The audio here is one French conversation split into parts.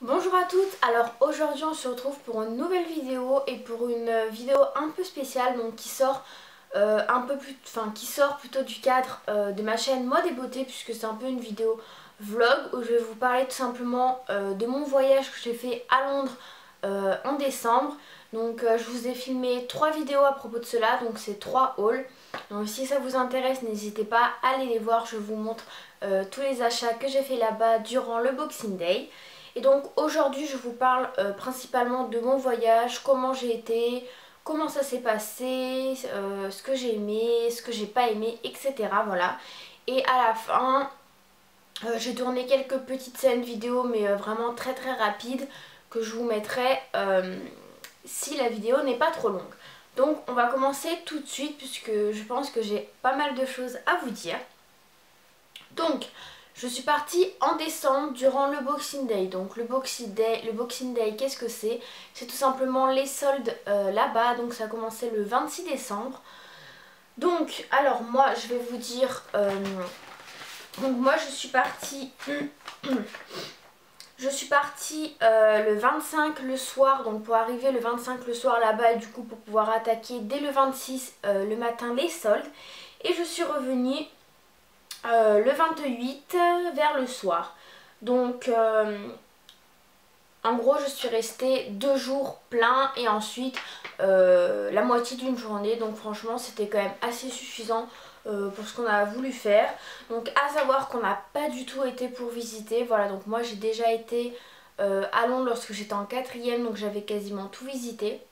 Bonjour à toutes, alors aujourd'hui on se retrouve pour une nouvelle vidéo et pour une vidéo un peu spéciale donc qui sort qui sort plutôt du cadre de ma chaîne mode et beauté, puisque c'est un peu une vidéo vlog où je vais vous parler tout simplement de mon voyage que j'ai fait à Londres en décembre. Donc je vous ai filmé 3 vidéos à propos de cela, donc c'est 3 hauls. Donc si ça vous intéresse, n'hésitez pas à aller les voir, je vous montre tous les achats que j'ai fait là-bas durant le Boxing Day. Et donc aujourd'hui je vous parle principalement de mon voyage, comment j'ai été, comment ça s'est passé, ce que j'ai aimé, ce que j'ai pas aimé, etc. Voilà. Et à la fin, j'ai tourné quelques petites scènes vidéo mais vraiment très rapides que je vous mettrai si la vidéo n'est pas trop longue. Donc on va commencer tout de suite puisque je pense que j'ai pas mal de choses à vous dire. Donc je suis partie en décembre durant le Boxing Day. Donc le Boxing Day, qu'est-ce que c'est? C'est tout simplement les soldes là-bas. Donc ça a commencé le 26 décembre. Donc alors moi je vais vous dire, donc moi je suis partie le 25 le soir, donc pour arriver le 25 le soir là-bas et du coup pour pouvoir attaquer dès le 26 le matin les soldes. Et je suis revenue le 28 vers le soir. Donc en gros je suis restée 2 jours pleins et ensuite la moitié d'une journée. Donc franchement c'était quand même assez suffisant pour ce qu'on a voulu faire. Donc à savoir qu'on n'a pas du tout été pour visiter. Voilà, donc moi j'ai déjà été à Londres lorsque j'étais en 4e, donc j'avais quasiment tout visité.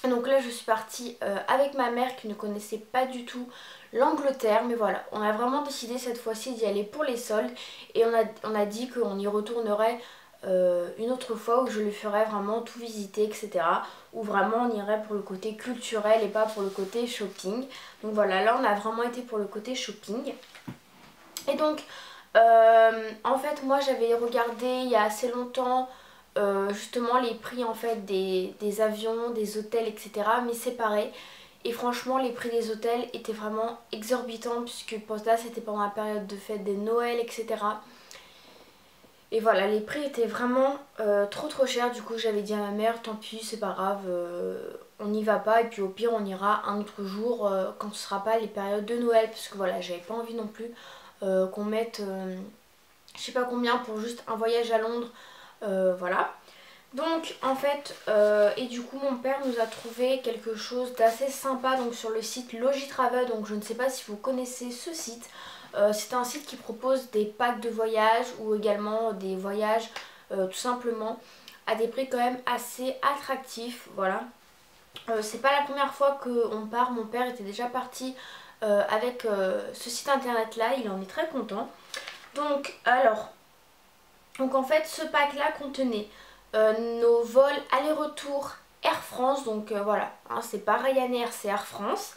Et donc là je suis partie avec ma mère qui ne connaissait pas du tout l'Angleterre, mais voilà, on a vraiment décidé cette fois-ci d'y aller pour les soldes et on a dit qu'on y retournerait une autre fois où je lui ferais vraiment tout visiter, etc. Où vraiment on irait pour le côté culturel et pas pour le côté shopping. Donc voilà, là on a vraiment été pour le côté shopping. Et donc en fait moi j'avais regardé il y a assez longtemps justement les prix en fait des avions, des hôtels, etc. mais séparés. Et franchement les prix des hôtels étaient vraiment exorbitants puisque pour là c'était pendant la période de fête des Noël, etc. Et voilà, les prix étaient vraiment trop chers. Du coup j'avais dit à ma mère tant pis c'est pas grave, on n'y va pas et puis au pire on ira un autre jour quand ce sera pas les périodes de Noël. Parce que voilà, j'avais pas envie non plus qu'on mette je sais pas combien pour juste un voyage à Londres, voilà. Donc en fait et du coup mon père nous a trouvé quelque chose d'assez sympa donc sur le site Logitravel. Donc je ne sais pas si vous connaissez ce site. C'est un site qui propose des packs de voyage ou également des voyages tout simplement à des prix quand même assez attractifs. Voilà. C'est pas la première fois qu'on part, mon père était déjà parti avec ce site internet là, il en est très content. Donc alors, donc en fait ce pack là contenait nos vols aller-retour Air France, donc voilà, hein, c'est pas Ryanair, c'est Air France.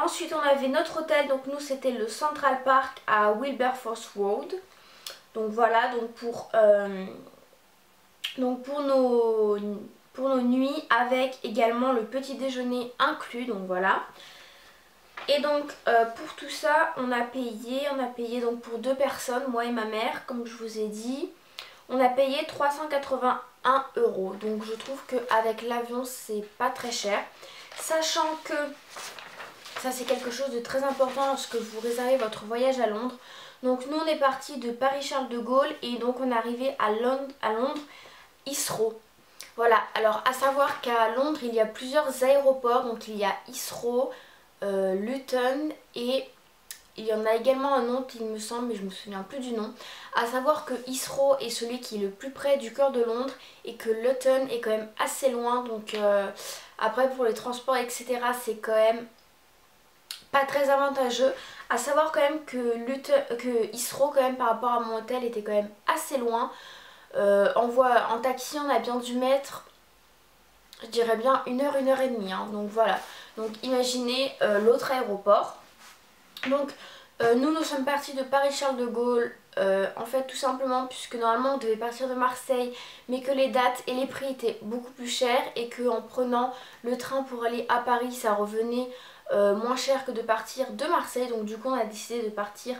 Ensuite on avait notre hôtel, donc nous c'était le Central Park à Wilberforce Road. Donc voilà, donc pour nos nuits avec également le petit déjeuner inclus, donc voilà. Et donc pour tout ça on a payé donc pour 2 personnes, moi et ma mère, comme je vous ai dit, on a payé 381 €. Donc je trouve qu'avec l'avion c'est pas très cher. Sachant que ça c'est quelque chose de très important lorsque vous réservez votre voyage à Londres. Donc nous on est parti de Paris-Charles de Gaulle et donc on est arrivé à Londres Heathrow. Voilà, alors à savoir qu'à Londres il y a plusieurs aéroports. Donc il y a Heathrow, Luton et il y en a également un autre il me semble mais je me souviens plus du nom. À savoir que Heathrow est celui qui est le plus près du cœur de Londres et que Luton est quand même assez loin. Donc après pour les transports etc c'est quand même pas très avantageux. À savoir quand même que Heathrow quand même par rapport à mon hôtel était quand même assez loin. En taxi on a bien dû mettre, je dirais bien 1 heure, 1 heure et demie, hein. Donc voilà, donc imaginez l'autre aéroport. Donc nous sommes partis de Paris-Charles de Gaulle en fait tout simplement puisque normalement on devait partir de Marseille mais que les dates et les prix étaient beaucoup plus chers et qu'en prenant le train pour aller à Paris ça revenait moins cher que de partir de Marseille. Donc du coup on a décidé de partir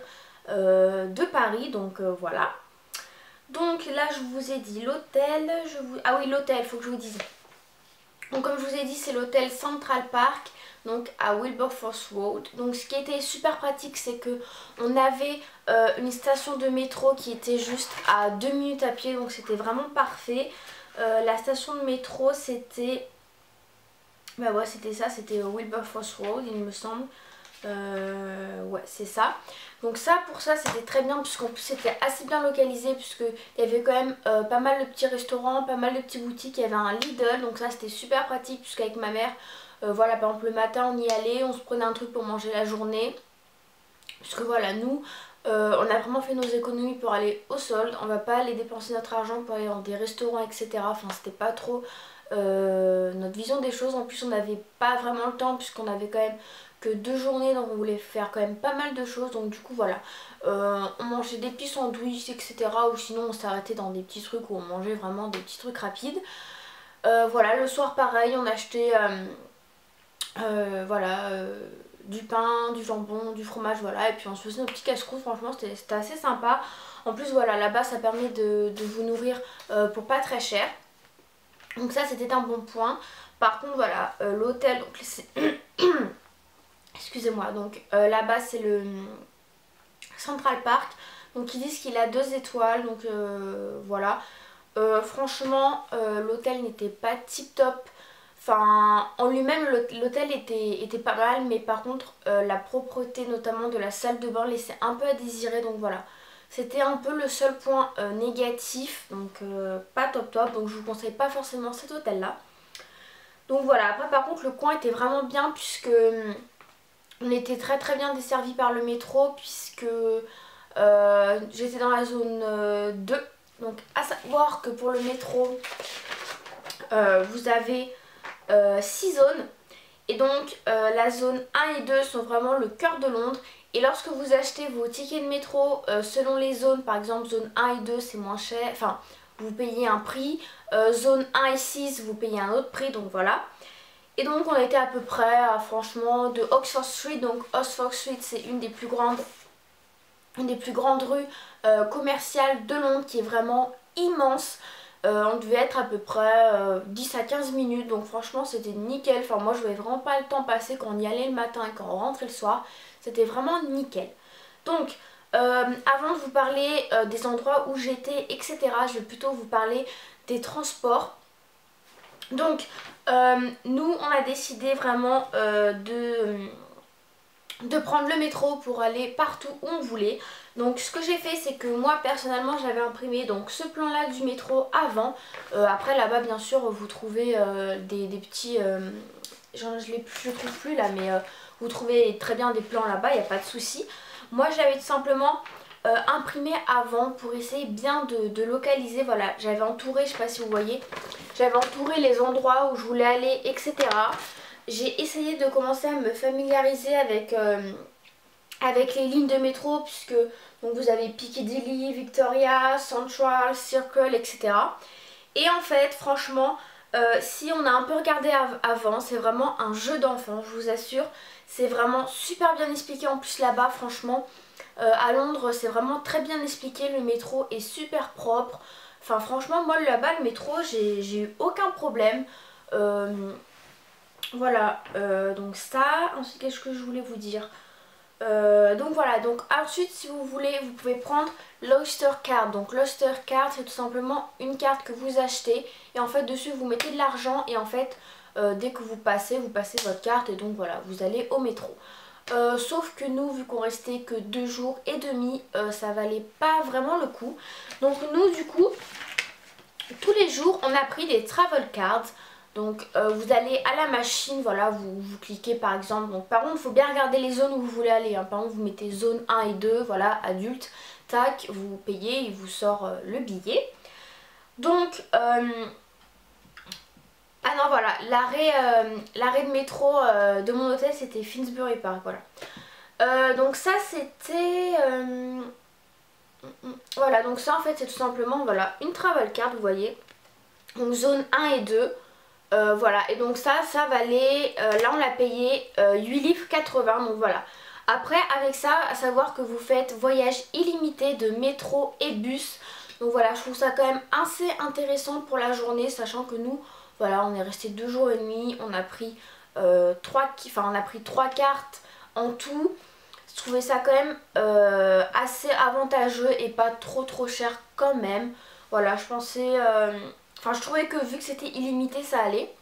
de Paris, donc voilà. Donc là je vous ai dit l'hôtel, ah oui l'hôtel, faut que je vous dise. Donc comme je vous ai dit c'est l'hôtel Central Park, donc à Wilberforce Road. Donc ce qui était super pratique c'est que on avait une station de métro qui était juste à 2 minutes à pied, donc c'était vraiment parfait. La station de métro c'était, bah ouais c'était ça, c'était Wilberforce Road il me semble. Ouais c'est ça. Donc ça pour ça c'était très bien puisqu'en plus c'était assez bien localisé, puisqu'il y avait quand même pas mal de petits restaurants, pas mal de petites boutiques, il y avait un Lidl, donc ça c'était super pratique puisqu'avec ma mère voilà par exemple le matin on y allait, on se prenait un truc pour manger la journée, puisque voilà nous on a vraiment fait nos économies pour aller au solde, on va pas aller dépenser notre argent pour aller dans des restaurants etc. Enfin c'était pas trop notre vision des choses. En plus on n'avait pas vraiment le temps puisqu'on avait quand même que 2 journées, donc on voulait faire quand même pas mal de choses. Donc du coup voilà, on mangeait des petits sandwichs etc. Ou sinon on s'arrêtait dans des petits trucs où on mangeait vraiment des petits trucs rapides. Voilà, le soir pareil on achetait voilà du pain, du jambon, du fromage, voilà, et puis on se faisait nos petits casse-croûtes. Franchement c'était assez sympa. En plus voilà, là-bas ça permet de vous nourrir pour pas très cher. Donc ça c'était un bon point. Par contre voilà, l'hôtel, donc c'est excusez-moi, donc là-bas c'est le Central Park. Donc ils disent qu'il a 2 étoiles, donc voilà. Franchement l'hôtel n'était pas tip top. Enfin en lui-même l'hôtel était pas mal, mais par contre la propreté notamment de la salle de bain laissait un peu à désirer, donc voilà. C'était un peu le seul point négatif, donc pas top top, donc je vous conseille pas forcément cet hôtel là. Donc voilà, après par contre le coin était vraiment bien puisque on était très bien desservi par le métro, puisque j'étais dans la zone 2. Donc à savoir que pour le métro vous avez 6 zones. Et donc la zone 1 et 2 sont vraiment le cœur de Londres. Et lorsque vous achetez vos tickets de métro selon les zones, par exemple zone 1 et 2 c'est moins cher, enfin vous payez un prix, zone 1 et 6 vous payez un autre prix, donc voilà. Et donc on était à peu près franchement de Oxford Street. Donc Oxford Street c'est une des plus grandes rues commerciales de Londres, qui est vraiment immense. On devait être à peu près 10 à 15 minutes, donc franchement c'était nickel. Enfin moi je voyais vraiment pas le temps passer quand on y allait le matin et quand on rentrait le soir. C'était vraiment nickel. Donc avant de vous parler des endroits où j'étais etc, je vais plutôt vous parler des transports. Donc nous on a décidé vraiment de prendre le métro pour aller partout où on voulait. Donc ce que j'ai fait c'est que moi personnellement j'avais imprimé donc ce plan là du métro avant. Après là-bas bien sûr vous trouvez des petits, je le trouve plus là, mais vous trouvez très bien des plans là-bas, il n'y a pas de souci. Moi j'avais tout simplement imprimé avant pour essayer bien de localiser. Voilà, j'avais entouré, je sais pas si vous voyez, j'avais entouré les endroits où je voulais aller etc. J'ai essayé de commencer à me familiariser avec les lignes de métro, puisque donc vous avez Piccadilly, Victoria, Central, Circle etc. Et en fait franchement si on a un peu regardé avant, c'est vraiment un jeu d'enfant, je vous assure. C'est vraiment super bien expliqué en plus là-bas, franchement. À Londres c'est vraiment très bien expliqué, le métro est super propre. Enfin franchement moi là-bas le métro j'ai eu aucun problème. Voilà, donc ça, ensuite qu'est-ce que je voulais vous dire, donc voilà, donc ensuite si vous voulez vous pouvez prendre l'Oyster Card. Donc l'Oyster Card c'est tout simplement une carte que vous achetez et en fait dessus vous mettez de l'argent et en fait dès que vous passez votre carte et donc voilà vous allez au métro. Sauf que nous vu qu'on restait que 2 jours et demi ça valait pas vraiment le coup. Donc nous du coup tous les jours on a pris des travel cards. Donc vous allez à la machine, voilà, vous cliquez par exemple. Donc par contre il faut bien regarder les zones où vous voulez aller, hein. Par exemple vous mettez zone 1 et 2, voilà, adulte, tac, vous payez, il vous sort le billet. Donc ah non voilà, l'arrêt de métro de mon hôtel c'était Finsbury Park, voilà. Donc ça c'était voilà, donc ça en fait c'est tout simplement voilà une travel card, vous voyez. Donc zone 1 et 2. Voilà, et donc ça valait, là on l'a payé 8 livres 80, donc voilà. Après avec ça, à savoir que vous faites voyage illimité de métro et bus, Donc voilà, je trouve ça quand même assez intéressant pour la journée, sachant que nous, voilà, on est resté 2 jours et demi, on a pris 3 cartes en tout. Je trouvais ça quand même assez avantageux et pas trop cher quand même. Voilà, je pensais... Enfin, je trouvais que vu que c'était illimité, ça allait.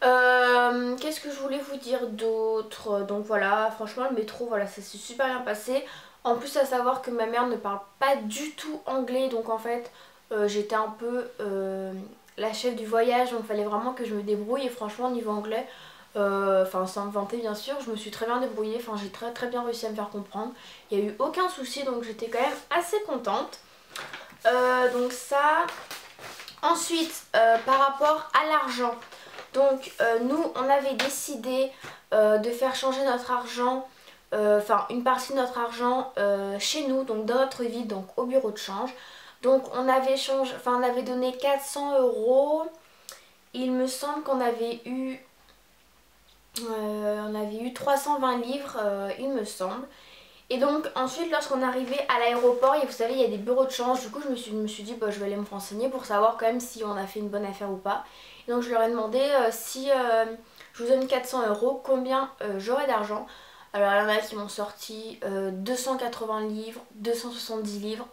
Qu'est-ce que je voulais vous dire d'autre? Donc voilà, franchement le métro, voilà, ça s'est super bien passé. En plus à savoir que ma mère ne parle pas du tout anglais, donc en fait j'étais un peu la chef du voyage, donc il fallait vraiment que je me débrouille. Et franchement niveau anglais, enfin sans me vanter bien sûr, je me suis très bien débrouillée, enfin j'ai très bien réussi à me faire comprendre. Il n'y a eu aucun souci, donc j'étais quand même assez contente. Donc ça. Ensuite par rapport à l'argent. Donc nous on avait décidé de faire changer notre argent, enfin une partie de notre argent chez nous, donc dans notre ville, donc au bureau de change. Donc on avait on avait donné 400 €. Il me semble qu'on avait eu 320 livres, il me semble. Et donc ensuite lorsqu'on arrivait à l'aéroport, vous savez il y a des bureaux de change, du coup je me suis dit bah, je vais aller me renseigner pour savoir quand même si on a fait une bonne affaire ou pas. Et donc je leur ai demandé si je vous donne 400 €, combien j'aurais d'argent. Alors il y en a qui m'ont sorti 280 livres, 270 livres.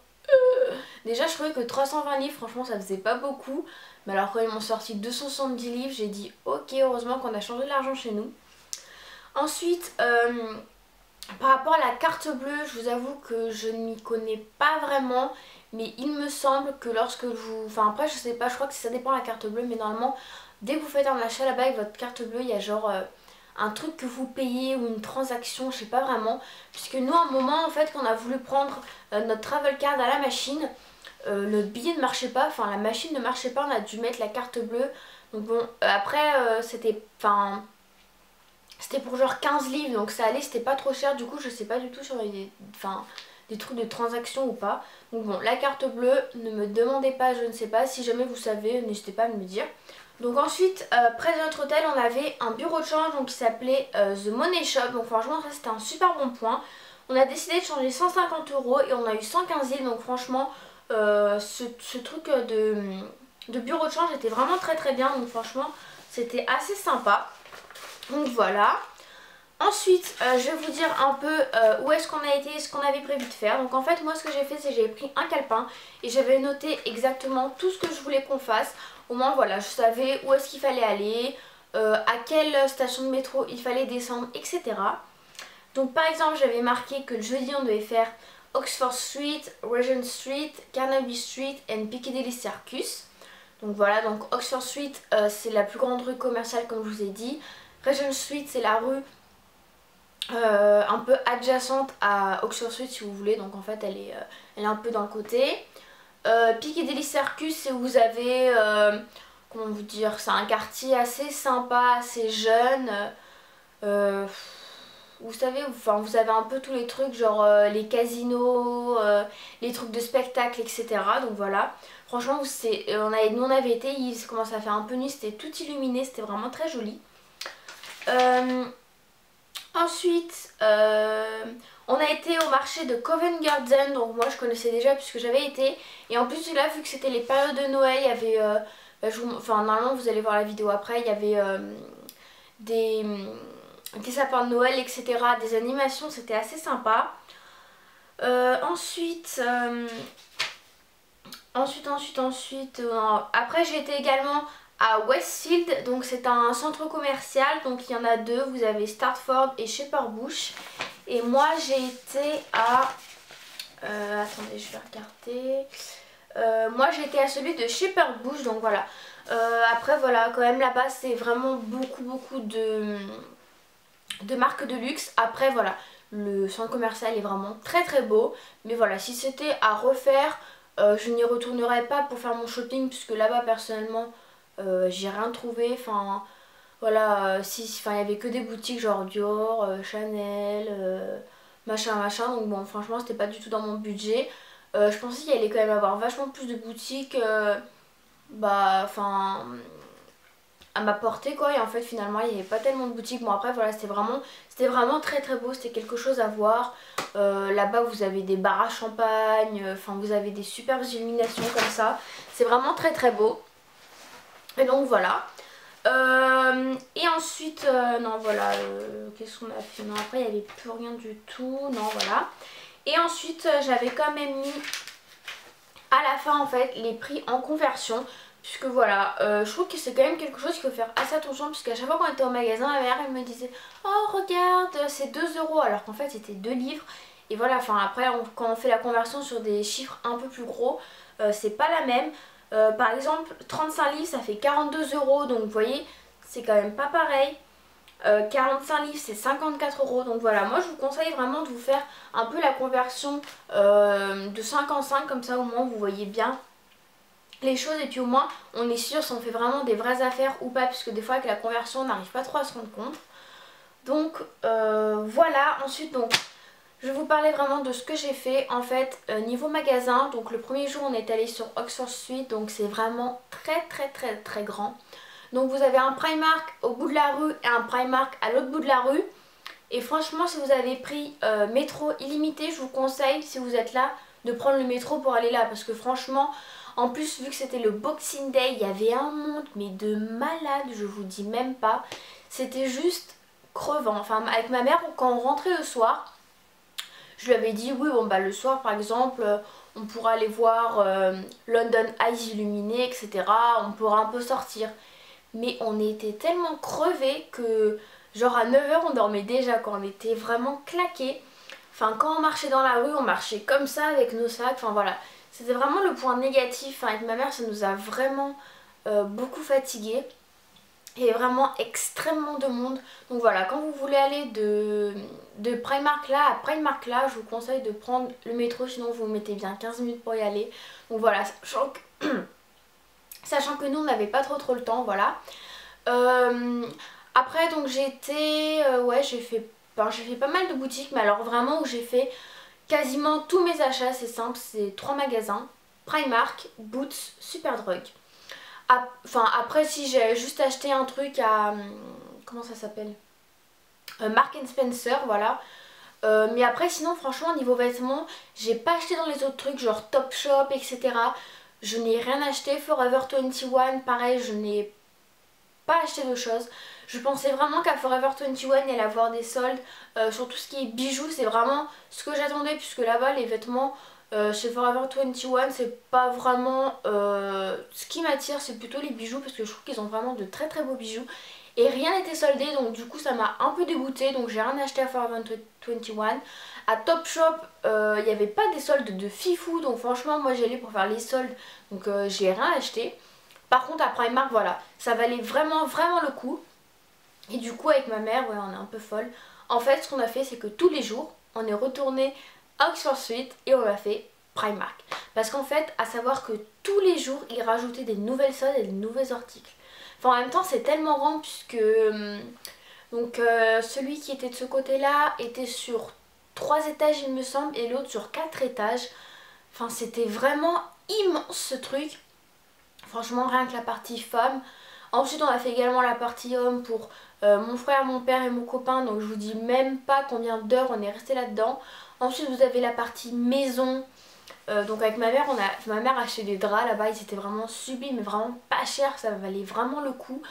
Déjà je trouvais que 320 livres franchement ça faisait pas beaucoup. Mais alors quand ils m'ont sorti 270 livres j'ai dit ok, heureusement qu'on a changé de l'argent chez nous. Ensuite par rapport à la carte bleue, je vous avoue que je ne m'y connais pas vraiment. Mais il me semble que lorsque vous... Enfin après je sais pas, je crois que ça dépend de la carte bleue. Mais normalement dès que vous faites un achat là-bas avec votre carte bleue, il y a genre un truc que vous payez ou une transaction, je sais pas vraiment. Puisque nous à un moment en fait quand on a voulu prendre notre travel card à la machine, le billet ne marchait pas, enfin la machine ne marchait pas, on a dû mettre la carte bleue. Donc bon après c'était... Enfin... C'était pour genre 15 livres, donc ça allait, c'était pas trop cher. Du coup je sais pas du tout si on avait des trucs de transaction ou pas. Donc bon, la carte bleue, ne me demandez pas, je ne sais pas. Si jamais vous savez, n'hésitez pas à me dire. Donc ensuite, près de notre hôtel, on avait un bureau de change donc, qui s'appelait The Money Shop. Donc franchement ça c'était un super bon point. On a décidé de changer 150 € et on a eu 115 livres. Donc franchement ce truc de bureau de change était vraiment très bien. Donc franchement c'était assez sympa. Donc voilà. Ensuite je vais vous dire un peu où est-ce qu'on a été et ce qu'on avait prévu de faire. Donc en fait moi ce que j'ai fait c'est que j'avais pris un calepin et j'avais noté exactement tout ce que je voulais qu'on fasse. Au moins voilà, je savais où est-ce qu'il fallait aller, à quelle station de métro il fallait descendre, etc. Donc par exemple j'avais marqué que le jeudi on devait faire Oxford Street, Regent Street, Carnaby Street et Piccadilly Circus. Donc voilà, donc Oxford Street c'est la plus grande rue commerciale comme je vous ai dit. Regent Street c'est la rue un peu adjacente à Oxford Street si vous voulez, donc en fait elle est un peu dans le côté. Piccadilly Circus c'est où vous avez, comment vous dire, c'est un quartier assez sympa, assez jeune. Vous savez, enfin, vous avez un peu tous les trucs genre les casinos, les trucs de spectacle, etc. Donc voilà, franchement nous on avait été, il commençait à faire un peu nuit, c'était tout illuminé, c'était vraiment très joli. Ensuite, on a été au marché de Covent Garden, donc moi je connaissais déjà puisque j'avais été. Et en plus là, vu que c'était les périodes de Noël, il y avait, enfin normalement vous allez voir la vidéo après, il y avait des sapins de Noël, etc. Des animations, c'était assez sympa. Ensuite, après j'ai été également à Westfield, donc c'est un centre commercial, donc il y en a deux, vous avez Stratford et Shepherd Bush. Et moi j'ai été à... attendez, je vais regarder. Moi j'ai été à celui de Shepherd Bush, donc voilà. Après voilà, quand même là-bas c'est vraiment beaucoup de marques de luxe. Après voilà, le centre commercial est vraiment très beau. Mais voilà, si c'était à refaire, je n'y retournerai pas pour faire mon shopping, puisque là-bas personnellement j'ai rien trouvé. Enfin voilà, il y avait que des boutiques genre Dior, Chanel, machin. Donc bon, franchement c'était pas du tout dans mon budget. Je pensais qu'il allait quand même avoir vachement plus de boutiques. Bah enfin à ma portée quoi, et en fait finalement il n'y avait pas tellement de boutiques. Bon après voilà, c'était vraiment très très beau, c'était quelque chose à voir. Là-bas vous avez des bars à champagne, enfin vous avez des superbes illuminations comme ça, c'est vraiment très très beau. Et donc voilà. Et ensuite, non voilà, qu'est-ce qu'on a fait? Non, après il n'y avait plus rien du tout, non voilà. Et ensuite j'avais quand même mis à la fin en fait les prix en conversion. Puisque voilà, je trouve que c'est quand même quelque chose qu'il faut faire assez attention. Puisqu'à chaque fois qu'on était au magasin, ma mère elle me disait oh regarde c'est 2 € alors qu'en fait c'était 2 livres. Et voilà, enfin après quand on fait la conversion sur des chiffres un peu plus gros, c'est pas la même. Par exemple 35 livres ça fait 42 €, donc vous voyez c'est quand même pas pareil. 45 livres c'est 54 €, donc voilà, moi je vous conseille vraiment de vous faire un peu la conversion de 5 en 5, comme ça au moins vous voyez bien les choses et puis au moins on est sûr si on fait vraiment des vraies affaires ou pas, puisque des fois avec la conversion on n'arrive pas trop à se rendre compte. Donc voilà, ensuite donc je vais vous parler vraiment de ce que j'ai fait en fait niveau magasin. Donc le premier jour on est allé sur Oxford Street, donc c'est vraiment très grand. Donc vous avez un Primark au bout de la rue et un Primark à l'autre bout de la rue. Et franchement si vous avez pris métro illimité, je vous conseille si vous êtes là de prendre le métro pour aller là, parce que franchement en plus vu que c'était le Boxing Day, il y avait un monde mais de malade, je vous dis même pas. C'était juste crevant. Enfin avec ma mère quand on rentrait le soir, je lui avais dit oui bon bah le soir par exemple on pourra aller voir London Eyes illuminé etc. On pourra un peu sortir. Mais on était tellement crevés que genre à 9 h on dormait déjà, quand on était vraiment claqués. Enfin quand on marchait dans la rue on marchait comme ça avec nos sacs, enfin voilà. C'était vraiment le point négatif, enfin, avec ma mère ça nous a vraiment beaucoup fatigués. Il y avait vraiment extrêmement de monde. Donc voilà, quand vous voulez aller de Primark là à Primark là, je vous conseille de prendre le métro, sinon vous mettez bien 15 minutes pour y aller. Donc voilà, sachant que nous on n'avait pas trop le temps, voilà. Après donc j'ai été, ouais j'ai fait pas mal de boutiques, mais alors vraiment où j'ai fait quasiment tous mes achats, c'est simple, c'est 3 magasins, Primark, Boots, Superdrug. Enfin après si j'ai juste acheté un truc à, comment ça s'appelle, Marks and Spencer, voilà. Mais après sinon franchement niveau vêtements, j'ai pas acheté dans les autres trucs genre Topshop etc. Je n'ai rien acheté. Forever 21 pareil, je n'ai pas acheté de choses. Je pensais vraiment qu'à Forever 21 il allait avoir des soldes sur tout ce qui est bijoux. C'est vraiment ce que j'attendais, puisque là-bas les vêtements chez Forever 21 c'est pas vraiment ce qui m'attire, c'est plutôt les bijoux, parce que je trouve qu'ils ont vraiment de très beaux bijoux. Et rien n'était soldé, donc du coup ça m'a un peu dégoûtée, donc j'ai rien acheté à Forever 21. À Topshop il n'y avait pas des soldes de fifou, donc franchement moi j'y allais pour faire les soldes, donc j'ai rien acheté. Par contre à Primark voilà, ça valait vraiment le coup. Et du coup avec ma mère, ouais on est un peu folle. En fait ce qu'on a fait c'est que tous les jours on est retourné à Oxford Street et on a fait Primark. Parce qu'en fait à savoir que tous les jours ils rajoutaient des nouvelles soldes et des nouveaux articles. Enfin en même temps c'est tellement grand puisque donc celui qui était de ce côté là était sur 3 étages il me semble, et l'autre sur 4 étages. Enfin c'était vraiment immense ce truc. Franchement rien que la partie femme. Ensuite on a fait également la partie homme pour mon frère, mon père et mon copain. Donc je vous dis même pas combien d'heures on est resté là-dedans. Ensuite vous avez la partie maison. Donc avec ma mère, ma mère a acheté des draps là-bas. Ils étaient vraiment sublimes mais vraiment pas chers. Ça valait vraiment le coup.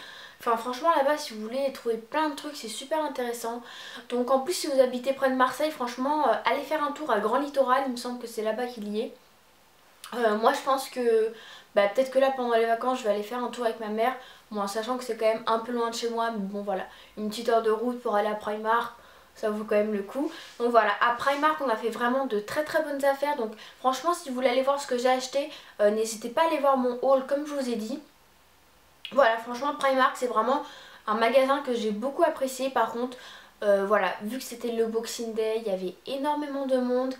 Enfin franchement là-bas si vous voulez trouver plein de trucs c'est super intéressant. Donc en plus si vous habitez près de Marseille, franchement allez faire un tour à Grand Littoral. Il me semble que c'est là-bas qu'il y est. Moi je pense que peut-être que là pendant les vacances je vais aller faire un tour avec ma mère. Bon, sachant que c'est quand même un peu loin de chez moi, mais bon voilà, une petite heure de route pour aller à Primark, ça vaut quand même le coup. Donc voilà, à Primark on a fait vraiment de très bonnes affaires. Donc franchement si vous voulez aller voir ce que j'ai acheté, n'hésitez pas à aller voir mon haul comme je vous ai dit. Voilà, franchement Primark c'est vraiment un magasin que j'ai beaucoup apprécié. Par contre voilà, vu que c'était le Boxing Day, il y avait énormément de monde.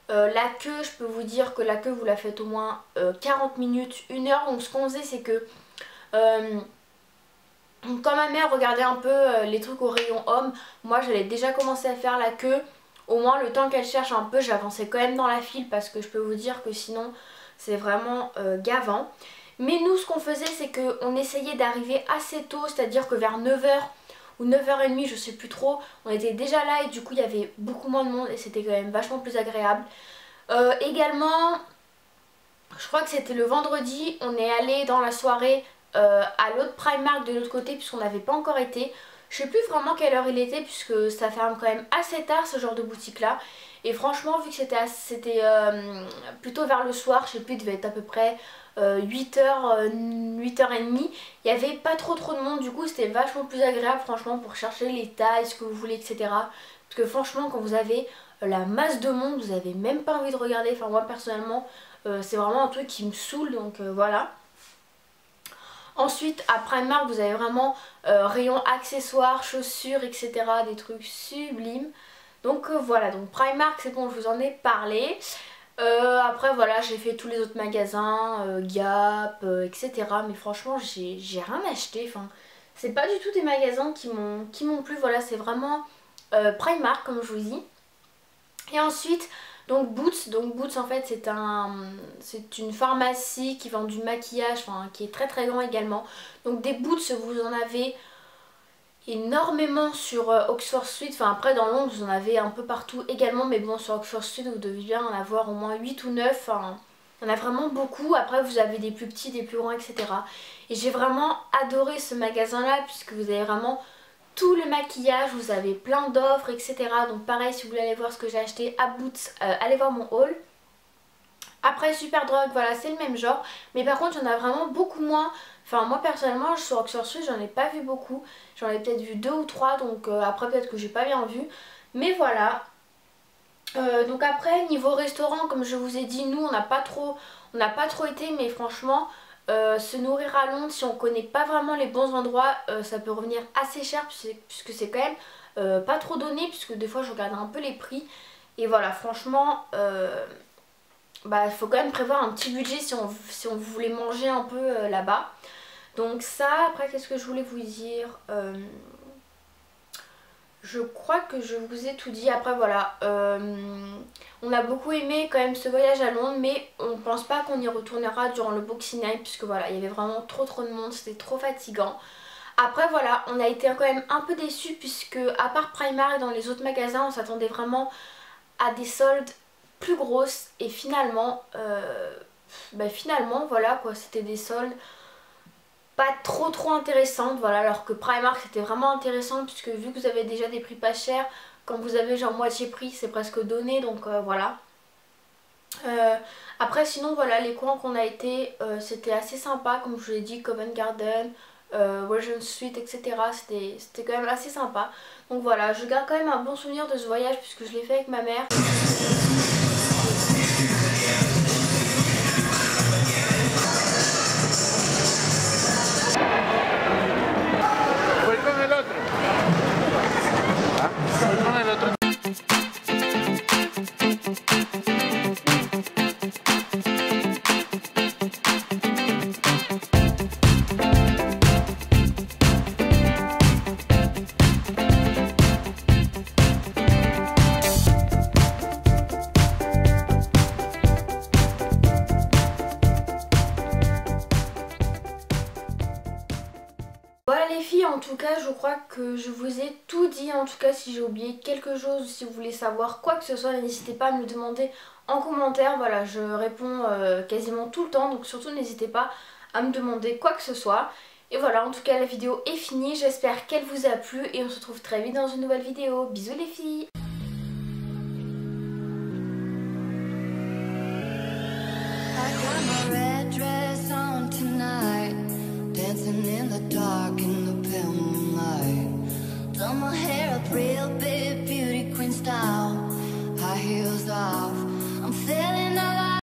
La queue, je peux vous dire que la queue vous la faites au moins 40 minutes, 1 heure. Donc ce qu'on faisait c'est que quand ma mère regardait un peu les trucs au rayon homme, moi j'allais déjà commencer à faire la queue. Au moins le temps qu'elle cherche un peu, j'avançais quand même dans la file, parce que je peux vous dire que sinon c'est vraiment gavant. Mais nous ce qu'on faisait c'est qu'on essayait d'arriver assez tôt, c'est-à-dire que vers 9 h ou 9 h 30, je sais plus trop, on était déjà là et du coup il y avait beaucoup moins de monde et c'était quand même vachement plus agréable. Également, je crois que c'était le vendredi, on est allé dans la soirée à l'autre Primark de l'autre côté puisqu'on n'avait pas encore été. Je sais plus vraiment quelle heure il était puisque ça ferme quand même assez tard ce genre de boutique là. Et franchement vu que c'était plutôt vers le soir, je sais plus, il devait être à peu près 8h, 8h30. Il n'y avait pas trop de monde, du coup c'était vachement plus agréable franchement pour chercher les tailles, ce que vous voulez, etc. Parce que franchement quand vous avez la masse de monde, vous avez même pas envie de regarder. Enfin moi personnellement c'est vraiment un truc qui me saoule, donc voilà. Ensuite à Primark vous avez vraiment rayon accessoires, chaussures, etc. Des trucs sublimes. Donc voilà, donc Primark c'est bon, je vous en ai parlé. Après voilà, j'ai fait tous les autres magasins, Gap, etc. Mais franchement j'ai rien acheté. Enfin, c'est pas du tout des magasins qui m'ont plu. Voilà, c'est vraiment Primark comme je vous dis. Et ensuite donc Boots en fait c'est une pharmacie qui vend du maquillage, enfin qui est très très grand également. Donc des Boots vous en avez énormément sur Oxford Street, enfin après dans Londres vous en avez un peu partout également, mais bon sur Oxford Street vous devez bien en avoir au moins 8 ou 9, enfin il y en a vraiment beaucoup. Après vous avez des plus petits, des plus grands, etc. Et j'ai vraiment adoré ce magasin là puisque vous avez vraiment tout le maquillage, vous avez plein d'offres, etc. Donc pareil, si vous voulez aller voir ce que j'ai acheté à Boots, allez voir mon haul. Après Superdrug, voilà, c'est le même genre, mais par contre il y en a vraiment beaucoup moins. Enfin moi personnellement sur Oxford Street j'en ai pas vu beaucoup, j'en ai peut-être vu 2 ou 3, donc après peut-être que j'ai pas bien vu. Mais voilà. Donc après niveau restaurant, comme je vous ai dit, nous on n'a pas trop été, mais franchement se nourrir à Londres, si on connaît pas vraiment les bons endroits, ça peut revenir assez cher puisque c'est quand même pas trop donné, puisque des fois je regarde un peu les prix. Et voilà, franchement bah, faut quand même prévoir un petit budget si on voulait manger un peu là-bas. Donc ça, après qu'est-ce que je voulais vous dire, je crois que je vous ai tout dit. Après voilà, on a beaucoup aimé quand même ce voyage à Londres, mais on pense pas qu'on y retournera durant le Boxing Night puisque voilà, il y avait vraiment trop de monde, c'était trop fatigant. Après voilà, on a été quand même un peu déçus puisque à part Primark et dans les autres magasins, on s'attendait vraiment à des soldes plus grosses et finalement, voilà quoi, c'était des soldes pas trop intéressantes, voilà, alors que Primark c'était vraiment intéressant puisque vu que vous avez déjà des prix pas chers, quand vous avez genre moitié prix c'est presque donné, donc voilà. Après sinon voilà, les coins qu'on a été c'était assez sympa, comme je vous l'ai dit, Covent Garden, Regent Street, etc. C'était quand même assez sympa. Donc voilà, je garde quand même un bon souvenir de ce voyage puisque je l'ai fait avec ma mère. Voilà les filles, en tout cas je crois que je vous ai tout dit. En tout cas si j'ai oublié quelque chose ou si vous voulez savoir quoi que ce soit, n'hésitez pas à me le demander en commentaire. Voilà, je réponds quasiment tout le temps, donc surtout n'hésitez pas à me demander quoi que ce soit. Et voilà, en tout cas la vidéo est finie, j'espère qu'elle vous a plu et on se retrouve très vite dans une nouvelle vidéo. Bisous les filles. Dancing in the dark in the pale moonlight. Done my hair up real big, beauty queen style. High heels off.